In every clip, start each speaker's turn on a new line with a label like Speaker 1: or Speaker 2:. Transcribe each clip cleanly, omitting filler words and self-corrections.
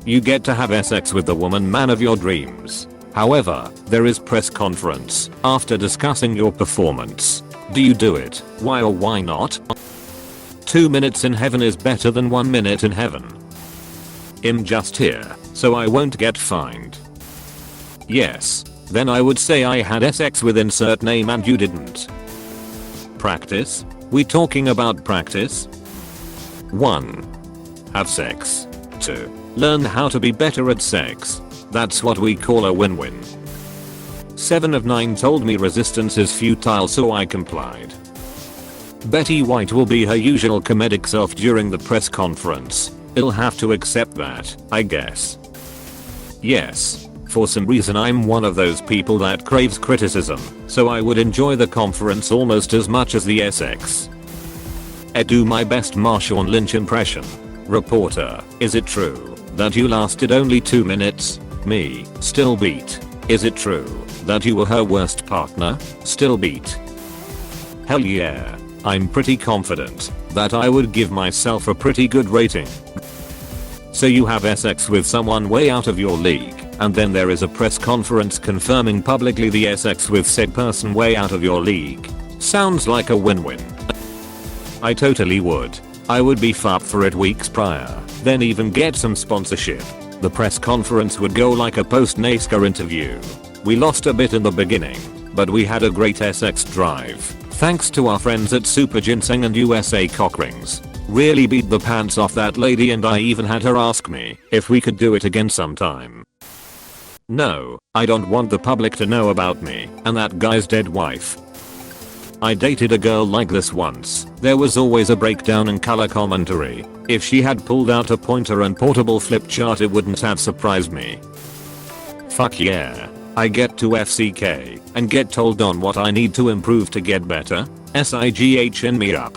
Speaker 1: You get to have sex with the woman man of your dreams. However, there is press conference after discussing your performance. Do you do it? Why or why not? 2 minutes in heaven is better than 1 minute in heaven. I'm just here, so I won't get fined. Yes. Then I would say I had sex with insert name and you didn't. Practice? We talking about practice? 1. Have sex. 2. Learn how to be better at sex. That's what we call a win-win. 7 of 9 told me resistance is futile, so I complied. Betty White will be her usual comedic self during the press conference. I'll have to accept that, I guess. Yes. For some reason I'm one of those people that craves criticism, so I would enjoy the conference almost as much as the SX. I do my best Marshawn Lynch impression. Reporter, is it true that you lasted only 2 minutes? Me, still beat. Is it true that you were her worst partner? Still beat. Hell yeah, I'm pretty confident that I would give myself a pretty good rating. So you have sex with someone way out of your league, and then there is a press conference confirming publicly the sex with said person way out of your league. Sounds like a win-win. I totally would. I would beef up for it weeks prior, then even get some sponsorship. The press conference would go like a post-NASCAR interview. We lost a bit in the beginning, but we had a great sex drive, thanks to our friends at Super Ginseng and USA Cock Rings. Really beat the pants off that lady, and I even had her ask me if we could do it again sometime. No, I don't want the public to know about me and that guy's dead wife. I dated a girl like this once. There was always a breakdown in color commentary. If she had pulled out a pointer and portable flip chart, it wouldn't have surprised me. Fuck yeah. I get to FCK and get told on what I need to improve to get better. SIGHN me up.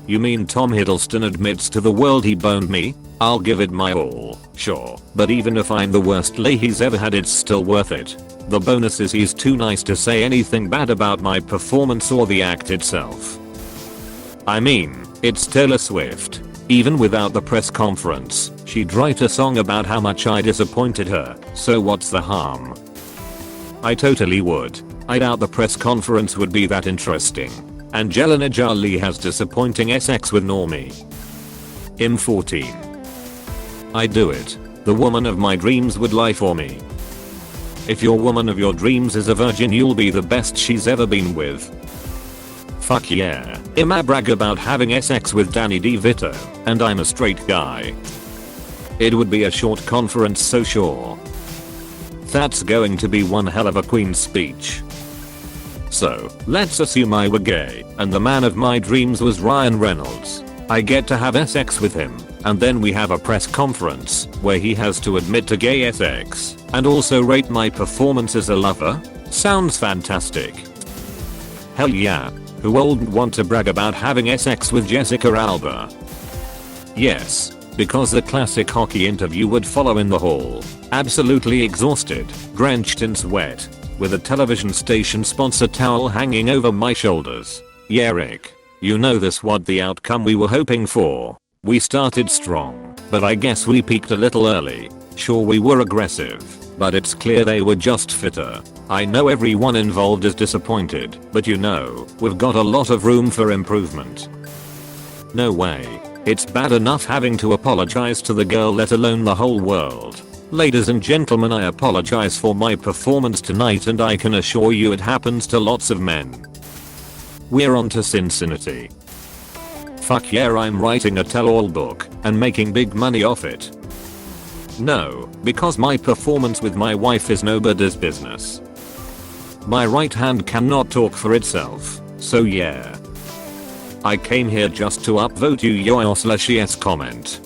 Speaker 1: You mean Tom Hiddleston admits to the world he boned me? I'll give it my all, sure, but even if I'm the worst lay he's ever had, it's still worth it. The bonus is he's too nice to say anything bad about my performance or the act itself. I mean, it's Taylor Swift. Even without the press conference, she'd write a song about how much I disappointed her, so what's the harm? I totally would. I doubt the press conference would be that interesting. Angelina Jolie has disappointing sex with Normie. I'm 14. I do it. The woman of my dreams would lie for me. If your woman of your dreams is a virgin, you'll be the best she's ever been with. Fuck yeah. I brag about having sex with Danny DeVito, and I'm a straight guy. It would be a short conference, so sure. That's going to be one hell of a queen's speech. So, let's assume I were gay, and the man of my dreams was Ryan Reynolds. I get to have sex with him, and then we have a press conference where he has to admit to gay sex and also rate my performance as a lover? Sounds fantastic. Hell yeah. Who wouldn't want to brag about having sex with Jessica Alba? Yes, because the classic hockey interview would follow in the hall. Absolutely exhausted, drenched in sweat, with a television station sponsor towel hanging over my shoulders. Yeah, Rick. You know this was the outcome we were hoping for. We started strong, but I guess we peaked a little early. Sure, we were aggressive, but it's clear they were just fitter. I know everyone involved is disappointed, but you know, we've got a lot of room for improvement. No way. It's bad enough having to apologize to the girl, let alone the whole world. Ladies and gentlemen, I apologize for my performance tonight, and I can assure you it happens to lots of men. We're on to Cincinnati. Fuck yeah, I'm writing a tell-all book and making big money off it. No, because my performance with my wife is nobody's business. My right hand cannot talk for itself, so yeah. I came here just to upvote you your/yes comment.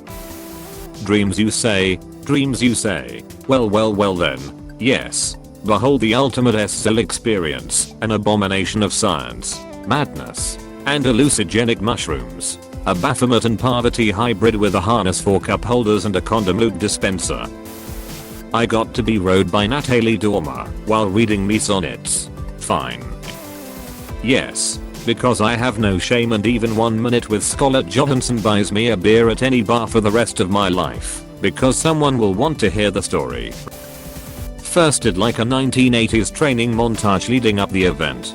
Speaker 1: Dreams you say, dreams you say. Well then, yes. Behold the ultimate SL experience, an abomination of science, madness, and hallucinogenic mushrooms. A Baphomet and Parvati hybrid with a harness for cup holders and a condom lube dispenser. I got to be rode by Natalie Dormer while reading me sonnets. Fine. Yes, because I have no shame, and even 1 minute with Scarlett Johansson buys me a beer at any bar for the rest of my life. because someone will want to hear the story. First did like a 1980s training montage leading up the event.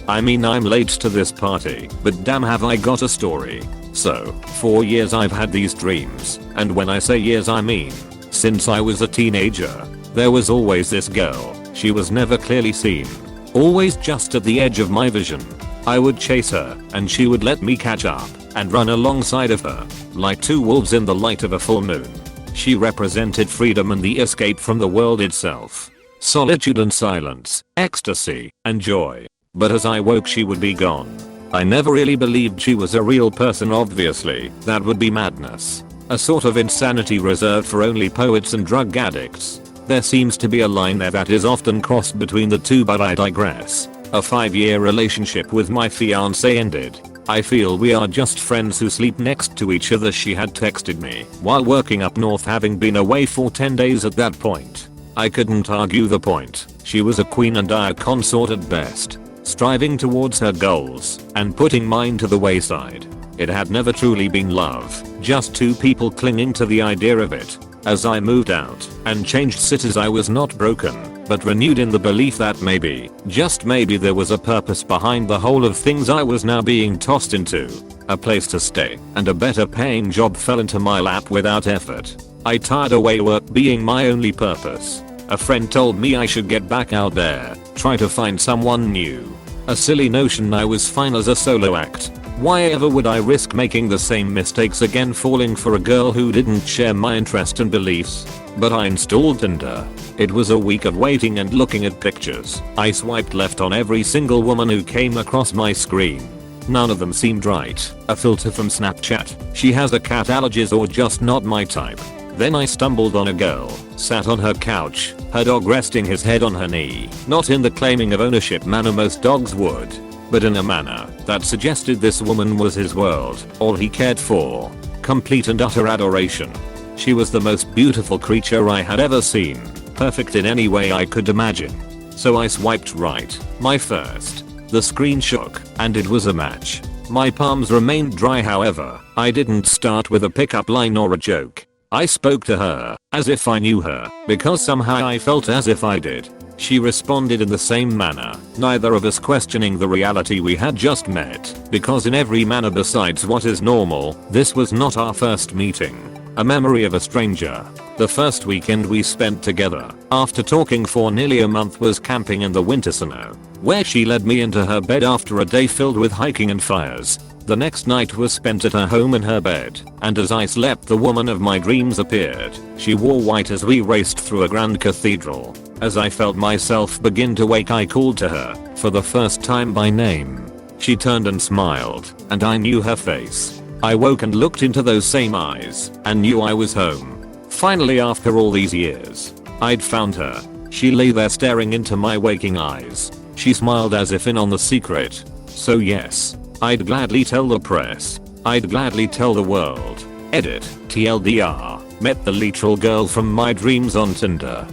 Speaker 1: I mean, I'm late to this party, but damn have I got a story. So, for years I've had these dreams, and when I say years I mean, since I was a teenager. There was always this girl, she was never clearly seen. Always just at the edge of my vision. I would chase her, and she would let me catch up, and run alongside of her, like two wolves in the light of a full moon. She represented freedom and the escape from the world itself. Solitude and silence, ecstasy, and joy. But as I woke she would be gone. I never really believed she was a real person, obviously, that would be madness. A sort of insanity reserved for only poets and drug addicts. There seems to be a line there that is often crossed between the two, but I digress. A 5-year relationship with my fiancé ended. I feel we are just friends who sleep next to each other, she had texted me while working up north, having been away for 10 days at that point. I couldn't argue the point. She was a queen and I a consort at best, striving towards her goals and putting mine to the wayside. It had never truly been love, just two people clinging to the idea of it. As I moved out and changed cities I was not broken, but renewed in the belief that maybe, just maybe, there was a purpose behind the whole of things I was now being tossed into. A place to stay and a better paying job fell into my lap without effort. I tired away work being my only purpose. A friend told me I should get back out there, try to find someone new. A silly notion, I was fine as a solo act. Why ever would I risk making the same mistakes again, falling for a girl who didn't share my interest and beliefs? But I installed Tinder. It was a week of waiting and looking at pictures. I swiped left on every single woman who came across my screen. None of them seemed right. A filter from Snapchat, she has a cat allergies or just not my type. Then I stumbled on a girl, sat on her couch, her dog resting his head on her knee. Not in the claiming of ownership manner most dogs would, but in a manner that suggested this woman was his world, all he cared for. Complete and utter adoration. She was the most beautiful creature I had ever seen, perfect in any way I could imagine. So I swiped right, my first. The screen shook, and it was a match. My palms remained dry, however. I didn't start with a pickup line or a joke. I spoke to her, as if I knew her, because somehow I felt as if I did. She responded in the same manner, neither of us questioning the reality we had just met, because in every manner besides what is normal, this was not our first meeting. A memory of a stranger. The first weekend we spent together, after talking for nearly a month, was camping in the winter snow, where she led me into her bed after a day filled with hiking and fires. The next night was spent at her home in her bed, and as I slept the woman of my dreams appeared. She wore white as we raced through a grand cathedral. As I felt myself begin to wake I called to her, for the first time by name. She turned and smiled, and I knew her face. I woke and looked into those same eyes, and knew I was home. Finally, after all these years, I'd found her. She lay there staring into my waking eyes. She smiled as if in on the secret. So yes, I'd gladly tell the press. I'd gladly tell the world. Edit, TLDR, met the literal girl from my dreams on Tinder.